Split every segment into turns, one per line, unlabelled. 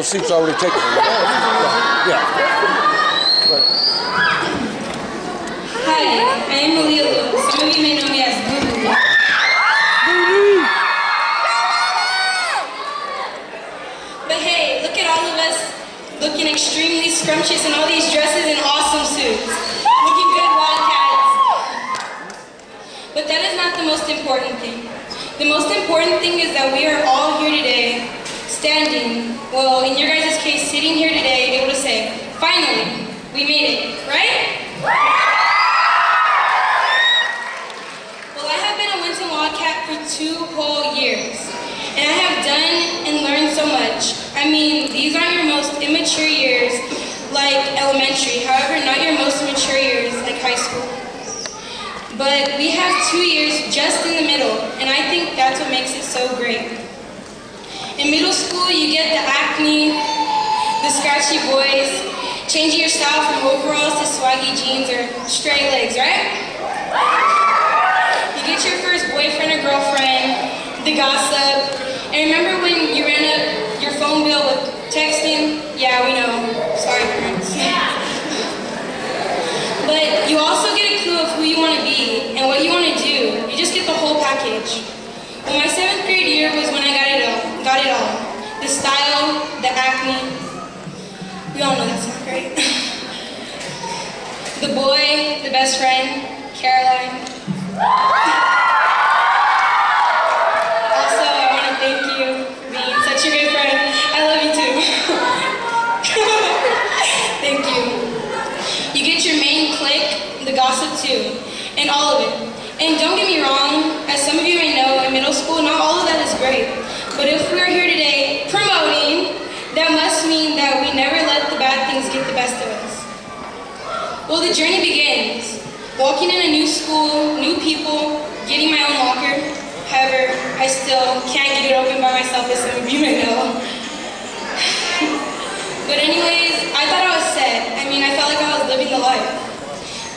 those seats already taken. Yeah. Right.
Hi, I am Aleah Lua. Some of you may know me as Boo. But hey, look at all of us looking extremely scrumptious in all these dresses and awesome suits. Looking good, Wildcats. But that is not the most important thing. The most important thing is that we are all here today, standing, well, in your guys' case, sitting here today, able to say, finally, we made it, right? Well, I have been a Winton Wildcat for 2 whole years, and I have done and learned so much. I mean, these aren't your most immature years like elementary, however, not your most mature years like high school. But we have 2 years just in the middle, and I think that's what makes it so great. In middle school, you get the acne, the scratchy boys, changing your style from overalls to swaggy jeans or straight legs, right? You get your first boyfriend or girlfriend, the gossip, and remember when you ran up your phone bill with texting? Yeah, we know. Sorry, parents. But you also get a clue of who you want to be and what you want to do. You just get the whole package. Well, my 7th grade year was when I got it all. The style, the acne. We all know that's not great. The boy, the best friend, Caroline. Also, I want to thank you for being such a good friend. I love you too. Thank you. You get your main clique, the gossip too, and all of it. And don't get me wrong, as some of you may know, in middle school, not all of that is great. But if we're here today promoting, that must mean that we never let the bad things get the best of us. Well, the journey begins. Walking in a new school, new people, getting my own locker. However, I still can't get it open by myself, as some of you may know. But anyways, I thought I was set. I mean, I felt like I was living the life.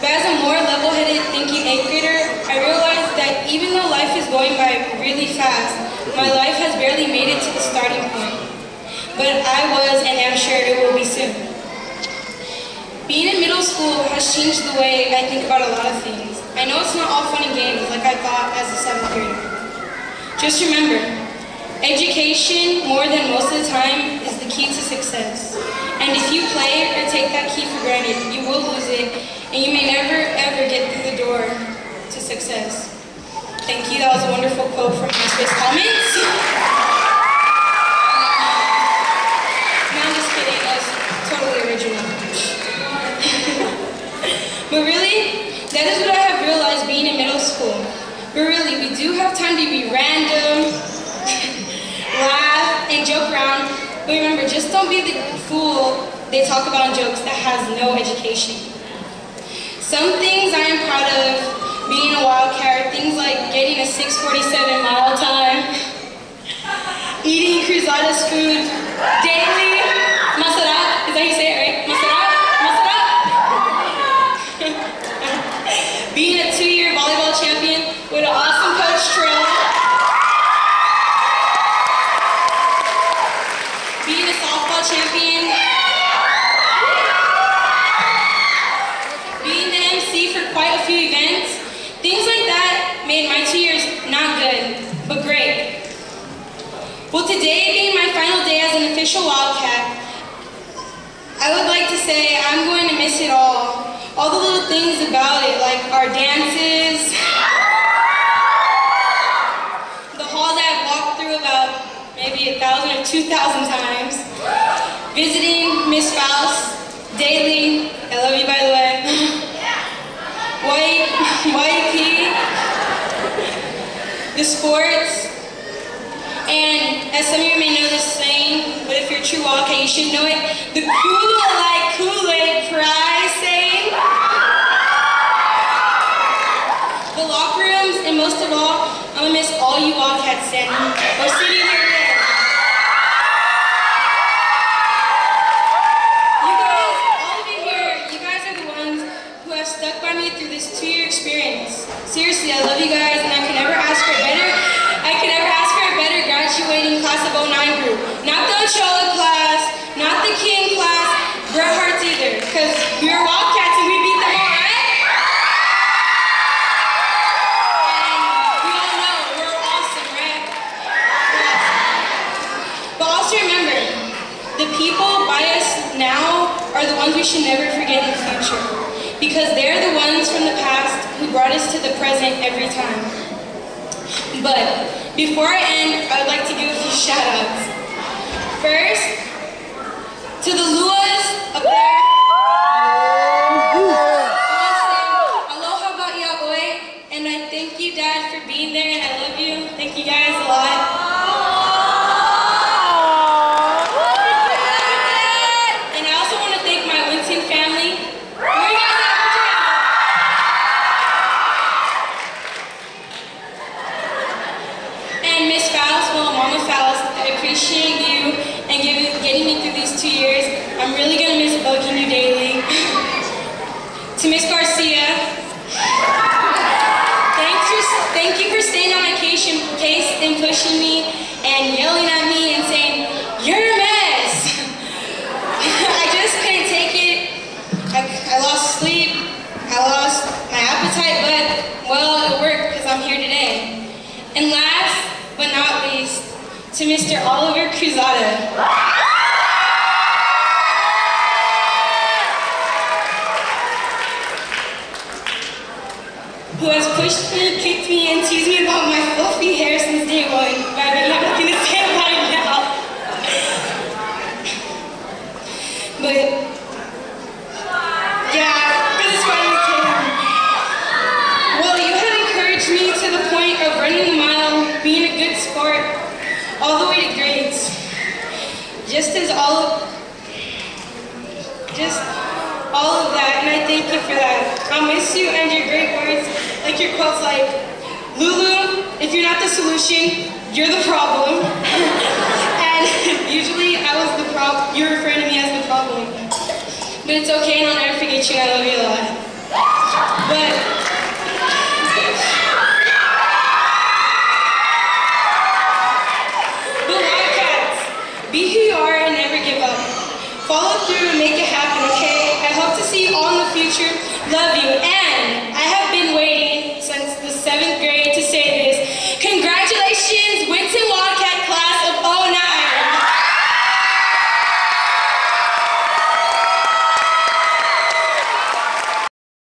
But as a more level-headed thinking 8th grader, I realized that even though life is going by really fast, my life has barely made it to the starting point. But I was and am sure it will be soon. Being in middle school has changed the way I think about a lot of things. I know it's not all fun and games like I thought as a 7th grader. Just remember, education, more than most of the time, is the key to success. And if you play it or take that key for granted, you will lose it, and you may never, ever get through the door to success. Thank you. That was a wonderful quote from MySpace Comments. No, I'm just kidding. That was totally original. But really, that is what I have realized being in middle school. But really, we do have time to be random, laugh, and joke around. But remember, just don't be the fool they talk about in jokes that has no education. Some things I am proud of being a Wildcat are things like getting a 6:47 mile time, eating Cruzada's food daily, masarat, is that how you say it, right? Masarat? Being a 2-year volleyball champion with an awesome coach, Tril. Being a softball champion. Being the MC for quite a few events. Things like that made my 2 years not good, but great. Well, today being my final day as an official Wildcat, I would like to say I'm going to miss it all. All the little things about it, like our dances, the halls I've walked through about maybe 1,000 or 2,000 times, visiting Miss Faust daily, I love you by the way, YP, the sports, and as some of you may know this saying, but if you're a true Wildcat, you should know it, the cool like Kool-Aid prize saying. The locker rooms, and most of all, I'm gonna miss all you Wildcats standing or sitting here today. You guys, all of you here, you guys are the ones who have stuck by me through this 2-year experience. Seriously, I love you guys, and I can never ask for a better graduating class of '09 group. Not the Ochoa class, should never forget in the future, because they're the ones from the past who brought us to the present every time. But before I end, I would like to give a few shout-outs. First, to the Luas up there. I want to say aloha ba'ia'oe, and I thank you, Dad, for being there, and I love you. Thank you guys a lot. Appreciate you and getting me through these 2 years. I'm really gonna miss bugging you daily. To Miss Garcia, thank you for staying on my case and pushing me and yelling at me and saying, "You're a mess." I just couldn't take it. I lost sleep, I lost my appetite, but well, it worked because I'm here today. And last but not least, to Mr. Oliver Cruzada. Who has pushed me, kicked me, and teased me about my fluffy hair since day one. But I really have nothing to say about it now. But, yeah, because it's finally came. Well, you have encouraged me to the point of running the mile, being a good sport, all the way to grades. Just all of that, and I thank you for that. I'll miss you and your great words, like your quotes like, "Lulu, if you're not the solution, you're the problem." And usually I was the problem, you're referring to me as the problem. But it's okay, and I'll never forget you, and I love you a lot. But